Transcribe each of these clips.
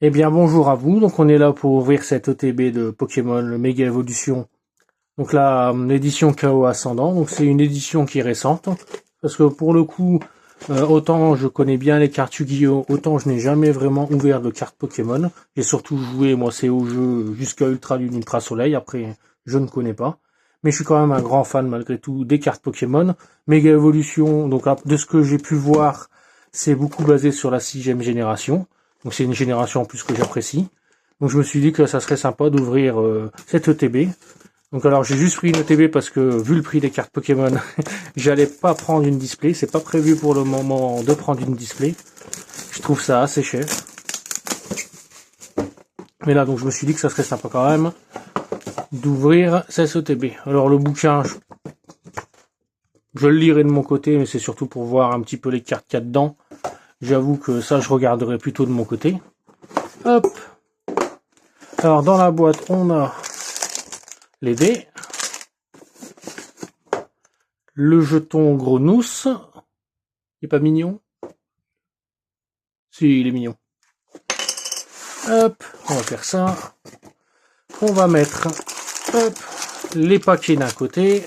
Eh bien bonjour à vous, donc on est là pour ouvrir cette ETB de Pokémon, le Méga Évolution. Donc là, l'édition Chaos Ascendant, donc c'est une édition qui est récente, parce que pour le coup, autant je connais bien les cartes Yu-Gi-Oh, autant je n'ai jamais vraiment ouvert de cartes Pokémon. J'ai surtout joué, moi c'est au jeu jusqu'à Ultra Lune, Ultra Soleil, après je ne connais pas. Mais je suis quand même un grand fan malgré tout des cartes Pokémon. Méga Évolution, donc de ce que j'ai pu voir, c'est beaucoup basé sur la 6e génération. Donc c'est une génération en plus que j'apprécie. Donc je me suis dit que ça serait sympa d'ouvrir cette ETB. Donc alors j'ai juste pris une ETB parce que vu le prix des cartes Pokémon, j'allais pas prendre une display. C'est pas prévu pour le moment de prendre une display. Je trouve ça assez cher. Mais là donc je me suis dit que ça serait sympa quand même d'ouvrir cette ETB. Alors le bouquin, je le lirai de mon côté, mais c'est surtout pour voir un petit peu les cartes qu'il y a dedans. J'avoue que ça je regarderai plutôt de mon côté. Hop. Alors dans la boîte on a les dés, le jeton Grenousse, il est pas mignon? Si, il est mignon. Hop, on va faire ça. On va mettre hop, les paquets d'un côté.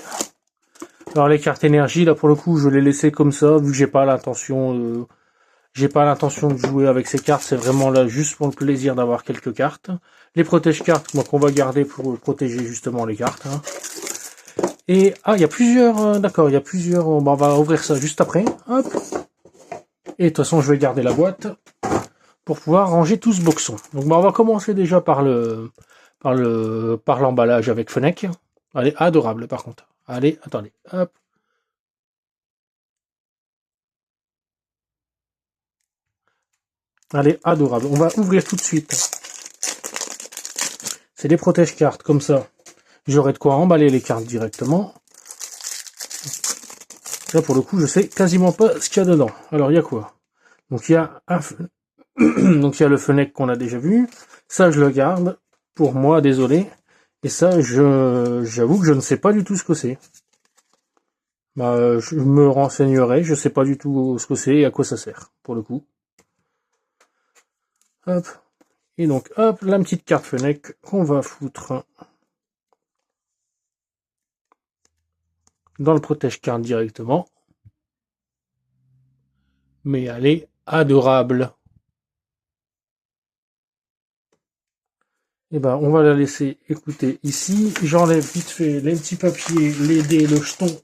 Alors les cartes énergie, là pour le coup je les laissé comme ça, vu que j'ai pas l'intention de jouer avec ces cartes, c'est vraiment là juste pour le plaisir d'avoir quelques cartes. Les protège-cartes, moi qu'on va garder pour protéger justement les cartes. Hein. Et il y a plusieurs, d'accord, il y a plusieurs. On va ouvrir ça juste après. Hop. Et de toute façon, je vais garder la boîte pour pouvoir ranger tout ce boxon. Donc, on va commencer déjà par l'emballage avec Fennec. Elle est adorable, par contre. Allez, attendez. Hop. Elle est adorable. On va ouvrir tout de suite. C'est des protège-cartes comme ça. J'aurai de quoi emballer les cartes directement. Là, pour le coup, je sais quasiment pas ce qu'il y a dedans. Alors, il y a quoi? Donc, il y a donc il y a le Fennec qu'on a déjà vu. Ça, je le garde pour moi, désolé. Et ça, j'avoue que je ne sais pas du tout ce que c'est. Bah, je me renseignerai. Je sais pas du tout ce que c'est et à quoi ça sert, pour le coup. Hop. Et donc, hop, la petite carte Fennec qu'on va foutre dans le protège-carte directement. Mais elle est adorable. Et ben, on va la laisser écouter ici. J'enlève vite fait les petits papiers, les dés, le jeton,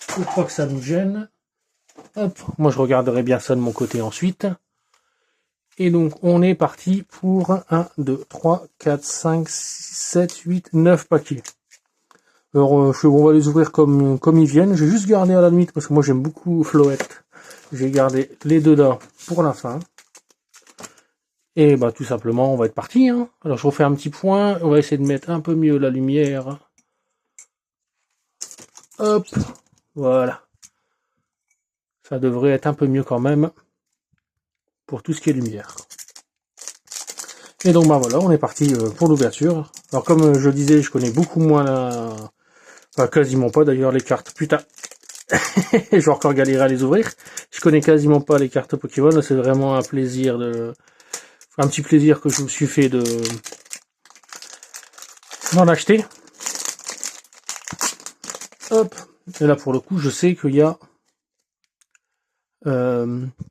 pour pas que ça nous gêne. Hop, moi je regarderai bien ça de mon côté ensuite. Et donc on est parti pour 1, 2, 3, 4, 5, 6, 7, 8, 9 paquets. Alors on va les ouvrir comme ils viennent. J'ai juste gardé à la limite, parce que moi j'aime beaucoup Floette. J'ai gardé les deux là pour la fin. Et bah tout simplement on va être parti. Hein. Alors je refais un petit point. On va essayer de mettre un peu mieux la lumière. Hop, voilà. Ça devrait être un peu mieux quand même pour tout ce qui est lumière. Et donc bah voilà, on est parti pour l'ouverture. Alors comme je disais, je connais beaucoup moins enfin quasiment pas d'ailleurs les cartes. Putain, je vais encore galérer à les ouvrir. Je connais quasiment pas les cartes Pokémon. C'est vraiment un plaisir un petit plaisir que je me suis fait d'en acheter. Hop. Et là pour le coup, je sais qu'il y a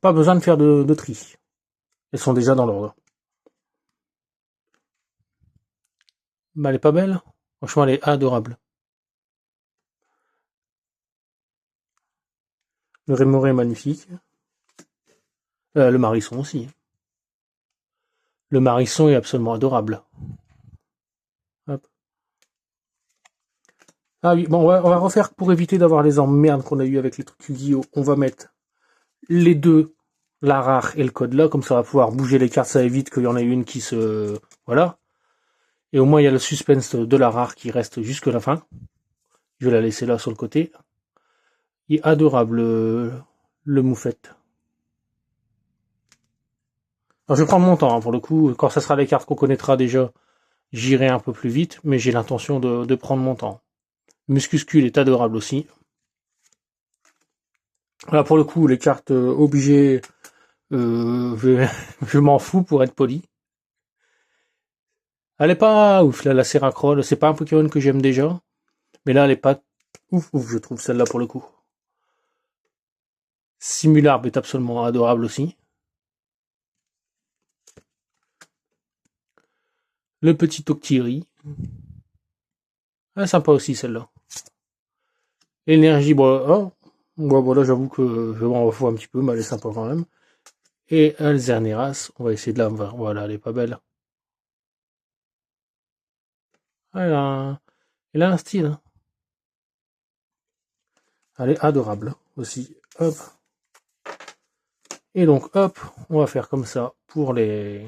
pas besoin de faire de tri. Elles sont déjà dans l'ordre. Bah elle est pas belle. Franchement, elle est adorable. Le Rémoré est magnifique. Le Marisson aussi. Le Marisson est absolument adorable. Hop. Ah oui, bon, on va refaire pour éviter d'avoir les emmerdes qu'on a eu avec les trucs Yu-Gi-Oh! On va mettre les deux, la rare et le code là, comme ça on va pouvoir bouger les cartes, ça évite qu'il y en ait une qui se... Voilà. Et au moins il y a le suspense de la rare qui reste jusque la fin. Je vais la laisser là sur le côté. Il est adorable le moufette. Alors je vais prendre mon temps, hein, pour le coup, quand ça sera les cartes qu'on connaîtra déjà, j'irai un peu plus vite, mais j'ai l'intention de prendre mon temps. Muscuscule est adorable aussi. Là pour le coup, les cartes obligées, je m'en fous pour être poli. Elle est pas ouf, là, la Seracrol. C'est pas un Pokémon que j'aime déjà. Mais là, elle est pas ouf, je trouve celle-là pour le coup. Simularbe est absolument adorable aussi. Le petit Octiri. Ah, sympa aussi celle-là. Énergie, bon, oh, bon, voilà, j'avoue que je m'en refous un petit peu, mais elle est sympa quand même. Et Alzerneras, on va essayer de la voir. Voilà, elle est pas belle. Elle a un style. Hein. Elle est adorable aussi. Hop. Et donc, hop, on va faire comme ça pour les...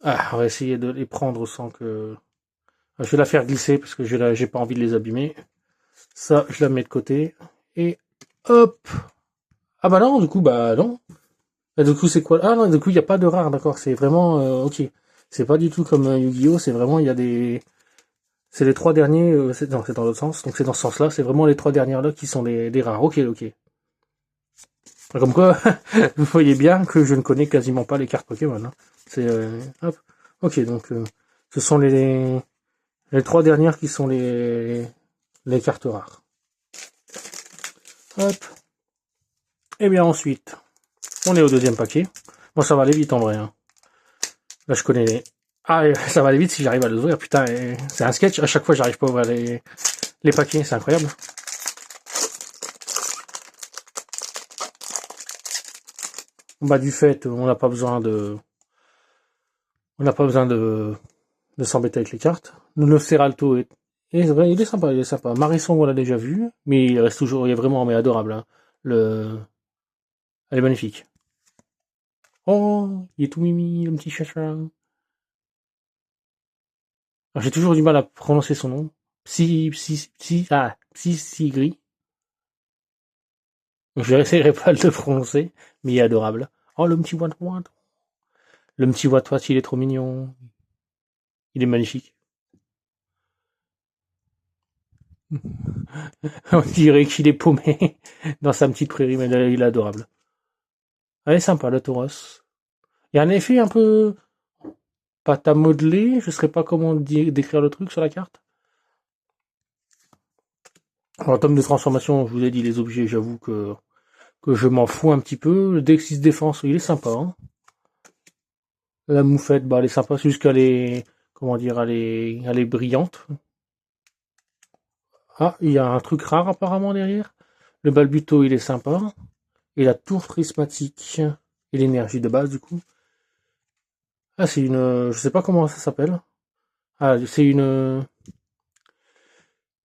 Ah, on va essayer de les prendre sans que... Je vais la faire glisser parce que j'ai pas envie de les abîmer. Ça, je la mets de côté. Et hop. Ah bah non, du coup, bah non. Et du coup, c'est quoi? Ah non, du coup, il n'y a pas de rare, d'accord. C'est vraiment... ok. C'est pas du tout comme Yu-Gi-Oh! C'est vraiment, il y a des... C'est les 3 derniers... non, c'est dans l'autre sens. Donc c'est dans ce sens-là. C'est vraiment les 3 dernières là qui sont les rares. Ok, ok. Comme quoi, vous voyez bien que je ne connais quasiment pas les cartes Pokémon. Hein. C'est... hop. Ok, donc... ce sont les 3 dernières qui sont les cartes rares. Hop. Et bien ensuite, on est au deuxième paquet. Bon, ça va aller vite en vrai. Hein. Là, je connais les... Ah, ça va aller vite si j'arrive à les ouvrir. Putain, c'est un sketch. À chaque fois, j'arrive pas à ouvrir les paquets. C'est incroyable. Bah, du fait, on n'a pas besoin de... On n'a pas besoin de s'embêter avec les cartes. Le Seralto est... il est sympa, il est sympa. Marisson, on l'a déjà vu. Mais il reste toujours... Il est vraiment mais adorable. Hein. Elle est magnifique. Oh, il est tout mimi, le petit chacha. J'ai toujours du mal à prononcer son nom. Psy-Gris. Je n'essaierai pas de le prononcer, mais il est adorable. Oh, le petit Wat-Wat. Le petit Wat-Wat, il est trop mignon. Il est magnifique. On dirait qu'il est paumé dans sa petite prairie, mais il est adorable. Elle est sympa, le Tauros. Il y a un effet un peu pâte à modeler. Je ne saurais pas comment décrire le truc sur la carte. En termes de transformation, je vous ai dit les objets, j'avoue que je m'en fous un petit peu. Le Dexis Défense, il est sympa. Hein. La moufette, bah, elle est sympa, c'est juste qu'elle est, comment dire, elle est brillante. Ah, il y a un truc rare apparemment derrière. Le balbuto, il est sympa. Et la tour prismatique et l'énergie de base, du coup. Ah, c'est une, je sais pas comment ça s'appelle. Ah, c'est une,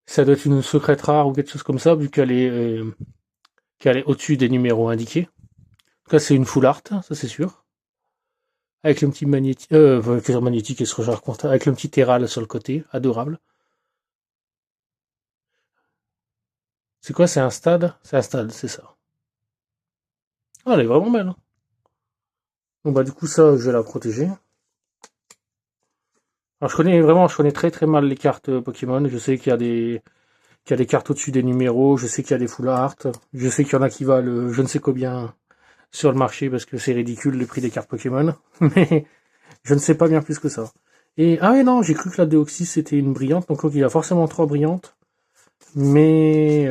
ça doit être une secrète rare ou quelque chose comme ça, vu qu'elle est au-dessus des numéros indiqués. En tout cas, c'est une full art, ça c'est sûr. Avec le petit magnétique, magnétique et ce recharge constant, avec le petit terral sur le côté, adorable. C'est quoi, c'est un stade? C'est un stade, c'est ça. Ah, elle est vraiment belle. Hein. Bon bah du coup ça, je vais la protéger. Alors je connais très très mal les cartes Pokémon. Je sais qu'il y a des cartes au-dessus des numéros. Je sais qu'il y a des full art. Je sais qu'il y en a qui valent je ne sais combien sur le marché parce que c'est ridicule le prix des cartes Pokémon. Mais je ne sais pas bien plus que ça. Et ah ouais non, j'ai cru que la Deoxys c'était une brillante. Donc il y a forcément 3 brillantes. Mais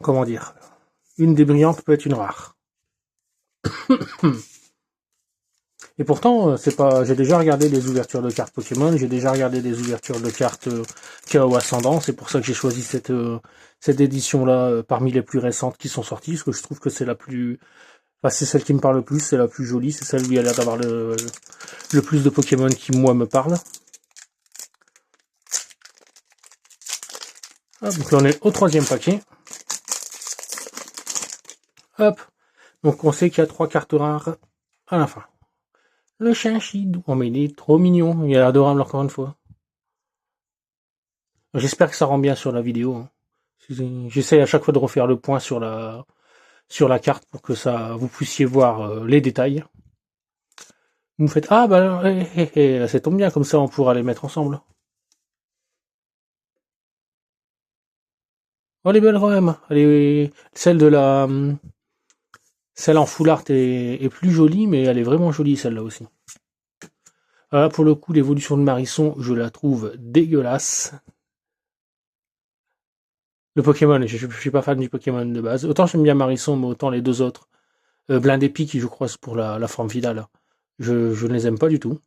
comment dire, une des brillantes peut être une rare. Et pourtant, c'est pas. J'ai déjà regardé des ouvertures de cartes Pokémon, j'ai déjà regardé des ouvertures de cartes Chaos Ascendant. C'est pour ça que j'ai choisi cette édition-là parmi les plus récentes qui sont sorties, parce que je trouve que c'est la plus. Enfin, c'est celle qui me parle le plus, c'est la plus jolie, c'est celle où il y a l'air d'avoir le plus de Pokémon qui moi me parlent. Hop, donc là on est au 3e paquet. Hop. Donc on sait qu'il y a 3 cartes rares à la fin. Le Chinchidou. Oh mais il est trop mignon, il est adorable encore une fois. J'espère que ça rend bien sur la vidéo. Hein. J'essaie à chaque fois de refaire le point sur la carte pour que ça vous puissiez voir les détails. Vous me faites ah bah ça tombe bien comme ça on pourra les mettre ensemble. Oh les belles quand même. Celle de celle en full art est plus jolie mais elle est vraiment jolie celle-là aussi. Là, pour le coup, l'évolution de Marisson, je la trouve dégueulasse. Le Pokémon, je suis pas fan du Pokémon de base. Autant j'aime bien Marisson, mais autant les deux autres. Blindépi, qui je crois, c'est pour la forme finale. Je ne les aime pas du tout.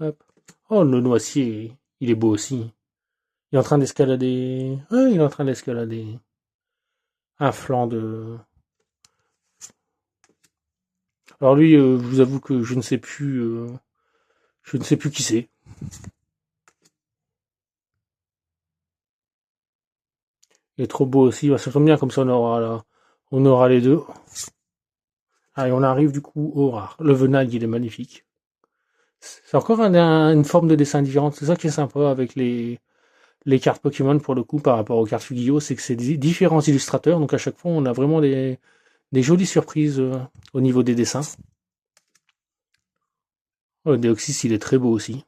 Hop. Oh, le noisier, il est beau aussi. Il est en train d'escalader. Ah, il est en train d'escalader un flanc de. Alors lui, je vous avoue que je ne sais plus qui c'est. Il est trop beau aussi. Ça tombe bien, comme ça on aura les deux. Allez, on arrive du coup au rare. Le Venag, il est magnifique. C'est encore une forme de dessin différente. C'est ça qui est sympa avec les cartes Pokémon pour le coup par rapport aux cartes Yu-Gi-Oh, c'est que c'est différents illustrateurs. Donc à chaque fois, on a vraiment des jolies surprises au niveau des dessins. Oh, le Deoxys, il est très beau aussi.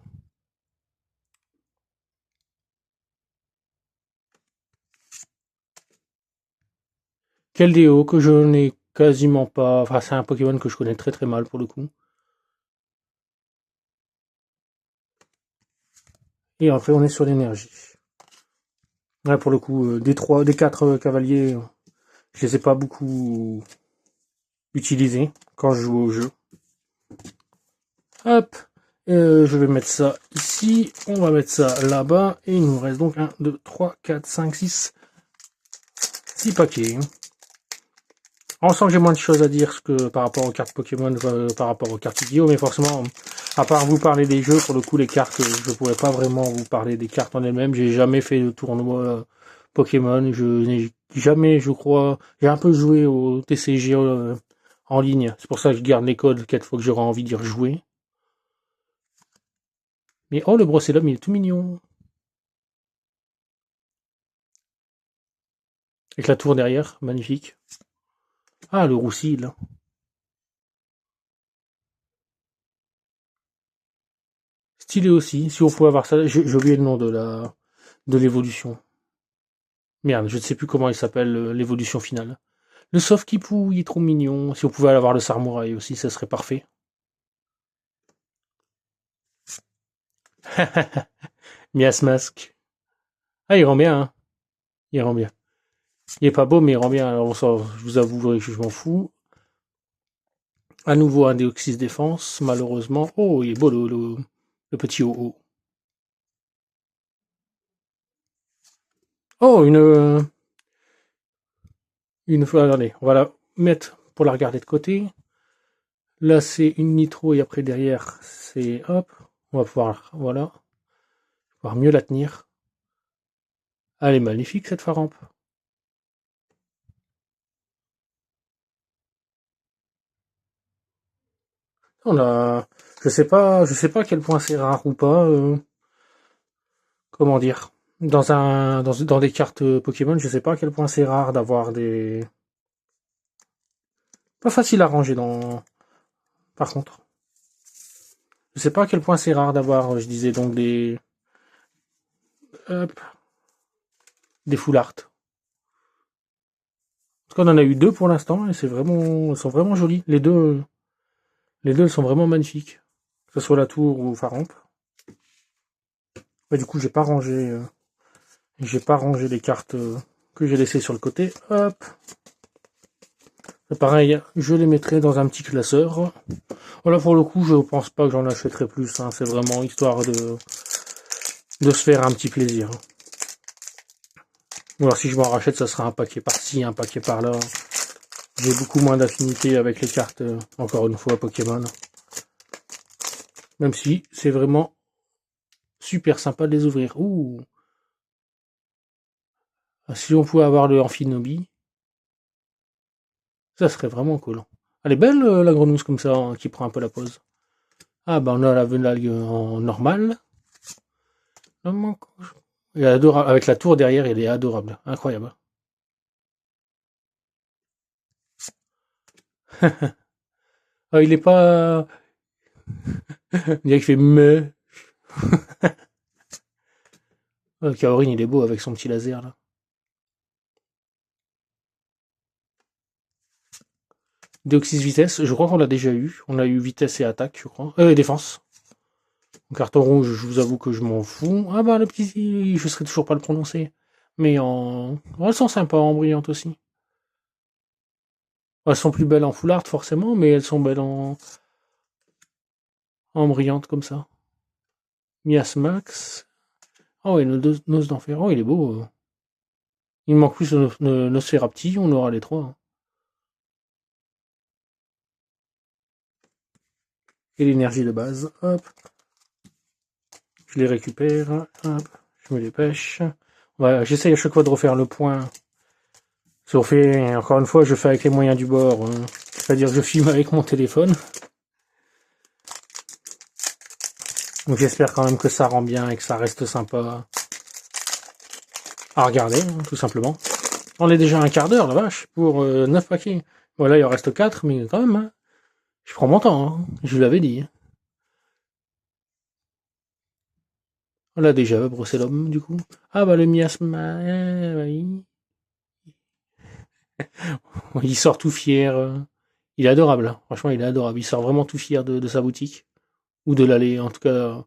Keldeo, que je n'ai quasiment pas. Enfin, c'est un Pokémon que je connais très très mal pour le coup. Et après, on est sur l'énergie. Là, pour le coup, des quatre cavaliers, je les ai pas beaucoup utilisés quand je joue au jeu. Hop, je vais mettre ça ici, on va mettre ça là-bas, et il nous reste donc 1, 2, 3, 4, 5, 6 paquets. On sent que j'ai moins de choses à dire que par rapport aux cartes Pokémon, par rapport aux cartes Yu-Gi-Oh, mais forcément, à part vous parler des jeux, pour le coup, les cartes, je pourrais pas vraiment vous parler des cartes en elles-mêmes. J'ai jamais fait de tournoi Pokémon, je n'ai jamais, je crois, j'ai un peu joué au TCG en ligne. C'est pour ça que je garde les codes quatre fois que j'aurai envie d'y rejouer. Mais oh, le Brocélum, il est tout mignon. Avec la tour derrière, magnifique. Ah, le Roussi, là. Stylé aussi, si on pouvait avoir ça. J'ai oublié le nom de l'évolution. Merde, je ne sais plus comment il s'appelle, l'évolution finale. Le Soft-Kipou, il est trop mignon. Si on pouvait avoir le Sarmouraï aussi, ça serait parfait. Miasmask. Ah, il rend bien, hein. Il rend bien. Il est pas beau, mais il rend bien. Alors, ça, je vous avouerai que je m'en fous. À nouveau, un Déoxys défense, malheureusement. Oh, il est beau, le petit OO. Oh, une fois, attendez, on va la mettre pour la regarder de côté. Là, c'est une nitro et après derrière, c'est hop. On va pouvoir, voilà, pouvoir mieux la tenir. Elle est magnifique cette Faramp. On a, je sais pas à quel point c'est rare ou pas. Comment dire? Dans des cartes Pokémon, je sais pas à quel point c'est rare d'avoir des. Pas facile à ranger par contre. Je sais pas à quel point c'est rare d'avoir, je disais donc hop, des full art. Parce qu'on en a eu deux pour l'instant et elles sont vraiment jolies. Les deux, elles sont vraiment magnifiques. Que ce soit la tour ou Faramp. Ouais, du coup, j'ai pas rangé les cartes que j'ai laissées sur le côté. Hop. Pareil, je les mettrai dans un petit classeur. Voilà, pour le coup, je pense pas que j'en achèterai plus. Hein. C'est vraiment histoire de se faire un petit plaisir. Ou alors si je m'en rachète, ça sera un paquet par-ci, un paquet par-là. J'ai beaucoup moins d'affinité avec les cartes, encore une fois, Pokémon. Même si c'est vraiment super sympa de les ouvrir. Ouh. Si on pouvait avoir le Amphinobi, ça serait vraiment cool. Elle est belle, la grenouille comme ça, hein, qui prend un peu la pause. Ah bah on a la Venalgue en normal. Elle est adorable. Avec la tour derrière, elle est adorable. Incroyable. Ah, il est pas. On dirait qu'il fait me. Ah, Kaorin, il est beau avec son petit laser là. Deoxys vitesse, je crois qu'on l'a déjà eu. On a eu vitesse et attaque, je crois. Et défense. Carton rouge, je vous avoue que je m'en fous. Ah bah le petit, je serais toujours pas le prononcer. Mais en... elles sont sympas en brillante aussi. Elles sont plus belles en full art forcément, mais elles sont belles en brillante comme ça. Miasmax. Oh et Nose d'enfer. Oh il est beau. Il manque plus Nosferapti, on aura les trois. Et l'énergie de base. Hop. Je les récupère. Hop. Je me les pêche. Ouais, j'essaye à chaque fois de refaire le point. Si on fait, encore une fois, je fais avec les moyens du bord. C'est-à-dire que je filme avec mon téléphone. Donc j'espère quand même que ça rend bien et que ça reste sympa à regarder, tout simplement. On est déjà à un quart d'heure, la vache, pour 9 paquets. Voilà, il en reste 4, mais quand même, hein, je prends mon temps, hein, je vous l'avais dit. On l'a déjà brossé l'homme, du coup. Ah bah le miasme, oui. Il sort tout fier. Il est adorable, hein. Franchement, il est adorable. Il sort vraiment tout fier de sa boutique. Ou de l'allée, en tout cas,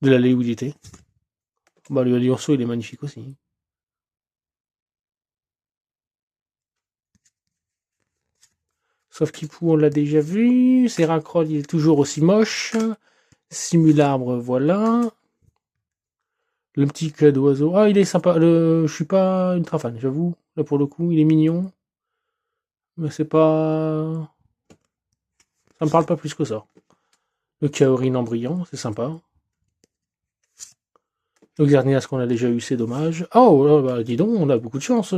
de l'allée où il était. Bah le lionceau, il est magnifique aussi. Sauf qu'Ipou, on l'a déjà vu. Seracrol, il est toujours aussi moche. Simularbre, voilà. Le petit cas d'oiseau. Ah, il est sympa. Je suis pas ultra fan, j'avoue. Là, pour le coup, il est mignon. Mais c'est pas... Ça me parle pas plus que ça. Le Kaorin en brillant, c'est sympa. Le Xerneas qu'on a déjà eu, c'est dommage. Oh, bah, dis donc, on a beaucoup de chance.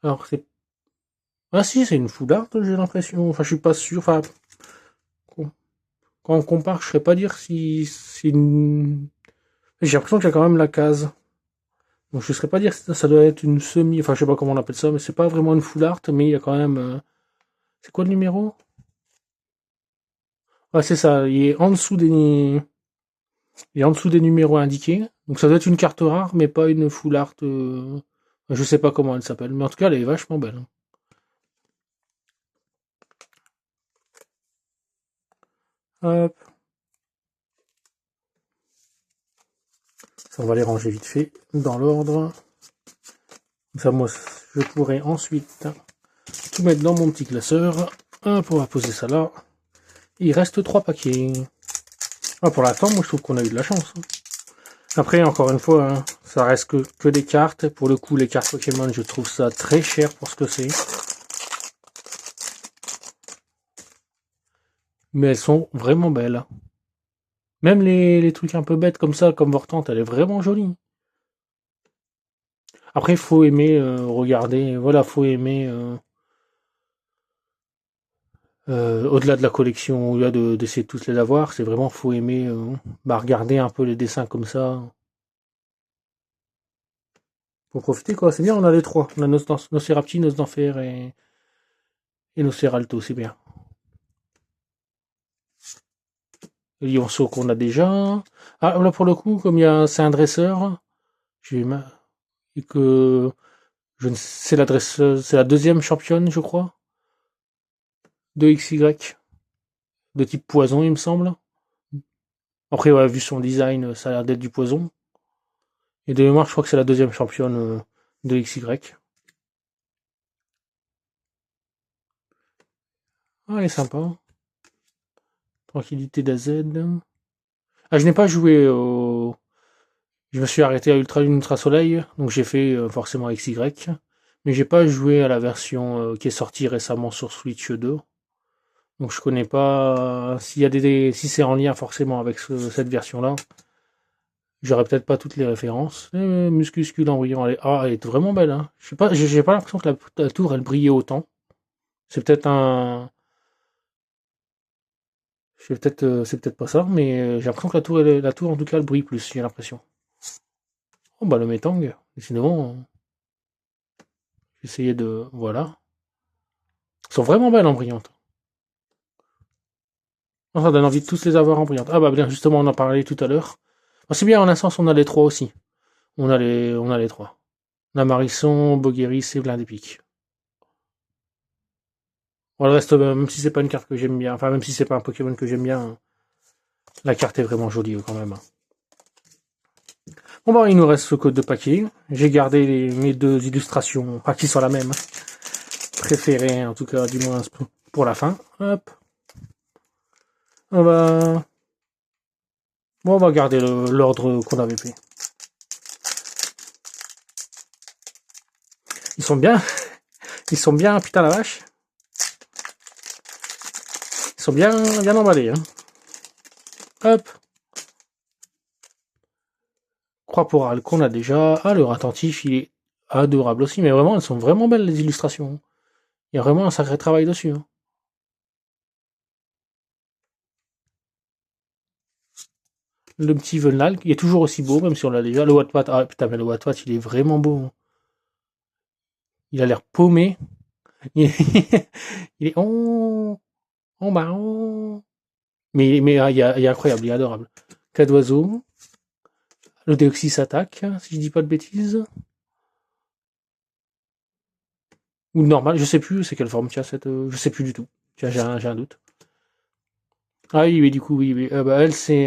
Alors, c'est... Ah si, c'est une full art, j'ai l'impression. Enfin, je suis pas sûr. Enfin, quand on compare, je ne saurais pas dire si c'est une... J'ai l'impression qu'il y a quand même la case. Donc je ne saurais pas dire si ça doit être une semi... Enfin, je sais pas comment on appelle ça, mais c'est pas vraiment une full art, mais il y a quand même... C'est quoi le numéro? Ah, c'est ça, il est en dessous des... Il est en dessous des numéros indiqués. Donc ça doit être une carte rare, mais pas une full art... Je sais pas comment elle s'appelle, mais en tout cas, elle est vachement belle. Hop. Ça, on va les ranger vite fait, dans l'ordre. Ça, moi, je pourrais ensuite tout mettre dans mon petit classeur. Hop, on va poser ça là. Il reste 3 paquets. Ah, pour l'instant, moi, je trouve qu'on a eu de la chance. Après, encore une fois, hein, ça reste que des cartes. Pour le coup, les cartes Pokémon, je trouve ça très cher pour ce que c'est. Mais elles sont vraiment belles. Même les trucs un peu bêtes comme ça, comme Vortante, elle est vraiment jolie. Après, il faut aimer regarder. Voilà, faut aimer... au-delà de la collection, au-delà d'essayer de tous les avoir, c'est vraiment faut aimer regarder un peu les dessins comme ça. Pour profiter quoi, c'est bien, on a les trois. On a Nosferapti, Nos d'Enfer et Nosferalto, c'est bien. Le Lionceau qu'on a déjà. Ah là pour le coup, comme c'est un dresseur, et que c'est la dresseuse, c'est la deuxième championne, je crois, de XY, de type poison, il me semble. Après, ouais, vu son design, ça a l'air d'être du poison. Et de mémoire, je crois que c'est la deuxième championne de XY. Ah, elle est sympa. Tranquillité d'AZ. Ah, je n'ai pas joué au... Je me suis arrêté à Ultra Lune Ultra Soleil, donc j'ai fait forcément XY. Mais j'ai pas joué à la version qui est sortie récemment sur Switch 2. Donc je connais pas s'il y a si c'est en lien forcément avec cette version-là. J'aurais peut-être pas toutes les références. Muscuscule en brillant, elle est vraiment belle. Hein. Je sais pas, j'ai pas l'impression que la tour elle brillait autant. C'est peut-être un, c'est peut-être pas ça, mais j'ai l'impression que la tour en tout cas elle brille plus. J'ai l'impression. Oh bah le métang, décidément. J'ai essayé de, voilà. Elles sont vraiment belles en brillante. Ça donne envie de tous les avoir en brillante. Ah bah bien, justement, on en parlait tout à l'heure. Ah, c'est bien, en un sens, on a les trois aussi. On a les trois. On a Marisson, Bogueris et Blindépic. Bon, le reste, même si c'est pas une carte que j'aime bien, enfin même si c'est pas un Pokémon que j'aime bien, la carte est vraiment jolie quand même. Bon bah il nous reste ce code de paquet. J'ai gardé mes deux illustrations, pas qui sont la même, préférées en tout cas du moins pour la fin. Hop. On va, bon, on va garder l'ordre qu'on avait fait. Ils sont bien, putain la vache. Ils sont bien emballés. Hein. Hop. Croix porale qu'on a déjà. Ah, le attentif, il est adorable aussi. Mais vraiment, elles sont vraiment belles les illustrations. Il y a vraiment un sacré travail dessus. Hein. Le petit Venal, il est toujours aussi beau, même si on l'a déjà. Le Wattpad, ah putain, mais le Wattpad, il est vraiment beau. Hein. Il a l'air paumé. Il est, il est bah, oh. Mais ah, il est incroyable, il est adorable. Cas d'oiseau. Le Deoxys attaque, si je dis pas de bêtises. Ou normal, je sais plus, c'est quelle forme tient cette. Je sais plus du tout. Tiens, j'ai un doute. Ah oui, mais du coup, oui. Bah, elle, c'est.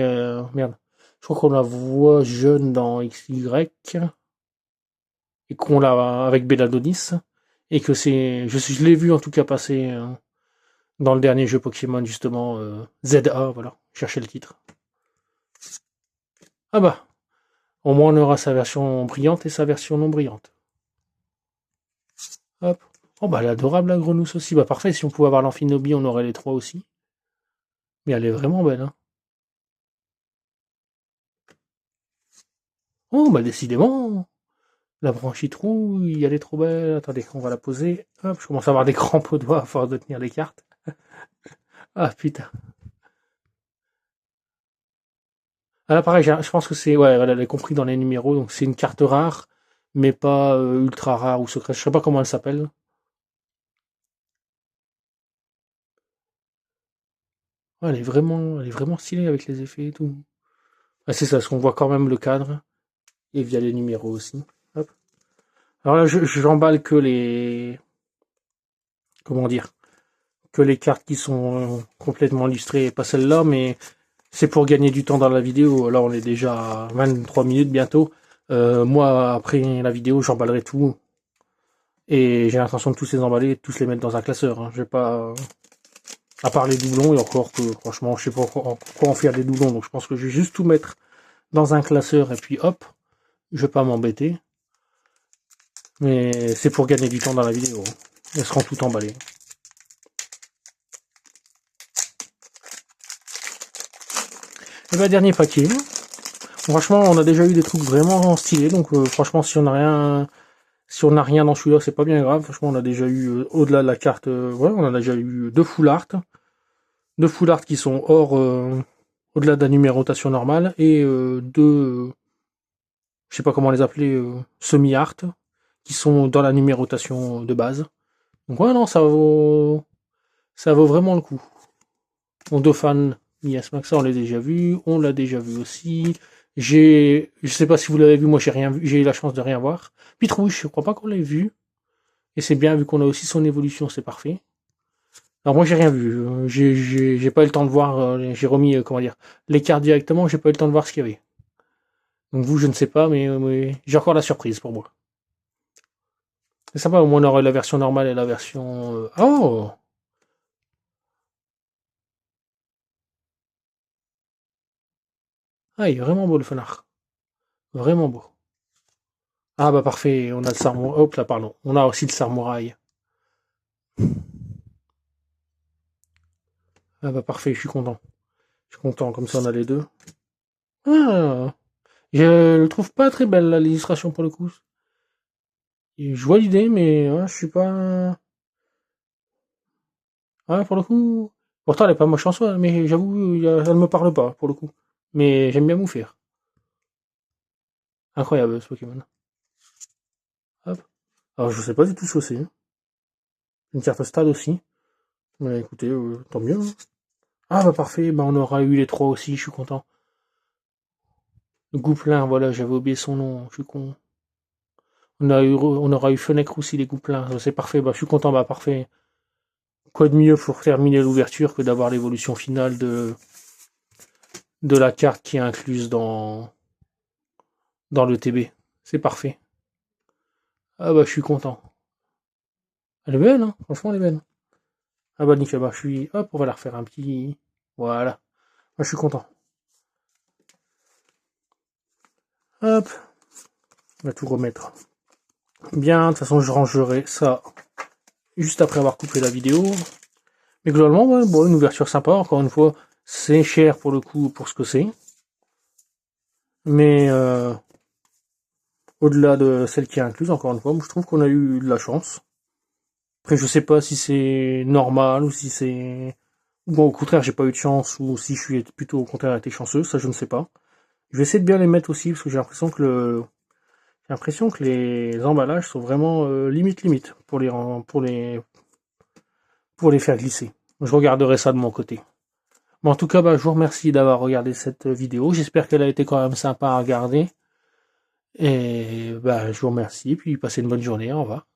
Merde. Je crois qu'on la voit jeune dans XY. Et qu'on l'a avec Belladonis. Et que c'est. Je l'ai vu en tout cas passer dans le dernier jeu Pokémon, justement. ZA, voilà. Cherchez le titre. Ah bah. Au moins, on aura sa version brillante et sa version non brillante. Hop. Oh bah, elle est adorable, la grenousse aussi. Bah, parfait. Si on pouvait avoir l'Amphinobi, on aurait les trois aussi. Mais elle est vraiment belle, hein. Oh, bah, décidément. La branchitrouille, elle est trop belle. Attendez, on va la poser. Hop, je commence à avoir des crampes aux doigts à force de tenir les cartes. Ah, putain. Ah, là, pareil, je pense que c'est, ouais, elle est compris dans les numéros. Donc, c'est une carte rare, mais pas ultra rare ou secrète. Je sais pas comment elle s'appelle. Ouais, elle est vraiment stylée avec les effets et tout. Ah, c'est ça, parce qu'on voit quand même le cadre. Et via les numéros aussi. Hop. Alors là, j'emballe que les, comment dire, que les cartes qui sont complètement illustrées, pas celles-là, mais c'est pour gagner du temps dans la vidéo. Là, on est déjà à 23 minutes bientôt. Moi, après la vidéo, j'emballerai tout. Et j'ai l'intention de tous les emballer et de tous les mettre dans un classeur. Hein. Je vais pas... À part les doublons, et encore que, franchement, je sais pas quoi en faire des doublons. Donc, je pense que je vais juste tout mettre dans un classeur et puis hop, je vais pas m'embêter. Mais c'est pour gagner du temps dans la vidéo. Hein. Elles seront toutes emballées. Et ben, dernier paquet. Franchement, on a déjà eu des trucs vraiment stylés. Donc, franchement, si on n'a rien dans celui-là, c'est pas bien grave. Franchement, on a déjà eu, au-delà de la carte, ouais, on a déjà eu deux full art. Deux full art qui sont hors, au-delà de la numérotation normale. Et deux, je sais pas comment les appeler, semi-art, qui sont dans la numérotation de base. Donc ouais, non, ça vaut vraiment le coup. Bon, deux fans, Mias Maxa, on l'a déjà vu. On l'a déjà vu aussi. Je sais pas si vous l'avez vu, moi j'ai rien vu, j'ai eu la chance de rien voir. Pitrouche, je crois pas qu'on l'ait vu. Et c'est bien, vu qu'on a aussi son évolution, c'est parfait. Alors moi j'ai rien vu, j'ai pas eu le temps de voir, j'ai remis, comment dire, les cartes directement, j'ai pas eu le temps de voir ce qu'il y avait. Donc vous, je ne sais pas, mais j'ai encore la surprise pour moi. C'est sympa, au moins on aura la version normale et la version... Oh. Ah, il est vraiment beau le fenard. Vraiment beau. Ah bah parfait, on a le samouraï. Hop là, pardon. On a aussi le samouraï. Ah bah parfait, je suis content. Je suis content, comme ça on a les deux. Ah, je le trouve pas très belle l'illustration pour le coup. Je vois l'idée, mais je suis pas... Ah, pour le coup... Pourtant elle est pas moche en soi, mais j'avoue, elle me parle pas pour le coup. Mais j'aime bien faire. Incroyable ce Pokémon. Hop. Alors je sais pas du tout ce que c'est. Une carte stade aussi. Mais écoutez, tant mieux. Hein. Ah bah parfait, bah on aura eu les trois aussi, je suis content. Le Gouplin, voilà, j'avais oublié son nom, je suis con. On aura eu Fenech aussi, les Gouplins, c'est parfait, bah je suis content, bah parfait. quoi de mieux pour terminer l'ouverture que d'avoir l'évolution finale de la carte qui est incluse dans le TB. C'est parfait. Ah bah je suis content. Elle est belle, hein, franchement elle est belle. Ah bah nickel, bah je suis. Hop, on va la refaire un petit. Voilà. Moi je suis content. Hop. On va tout remettre. Bien, de toute façon je rangerai ça juste après avoir coupé la vidéo. Mais globalement, ouais, bon, une ouverture sympa, encore une fois, c'est cher pour le coup, pour ce que c'est. Mais au-delà de celle qui est incluse, encore une fois, je trouve qu'on a eu de la chance. Après, je sais pas si c'est normal ou si c'est... Bon, au contraire, j'ai pas eu de chance ou si je suis plutôt au contraire été chanceux, ça je ne sais pas. Je vais essayer de bien les mettre aussi parce que j'ai l'impression que les emballages sont vraiment limite pour les faire glisser. Je regarderai ça de mon côté. Bon, en tout cas, bah, je vous remercie d'avoir regardé cette vidéo. J'espère qu'elle a été quand même sympa à regarder. Et bah, je vous remercie, puis passez une bonne journée. Au revoir.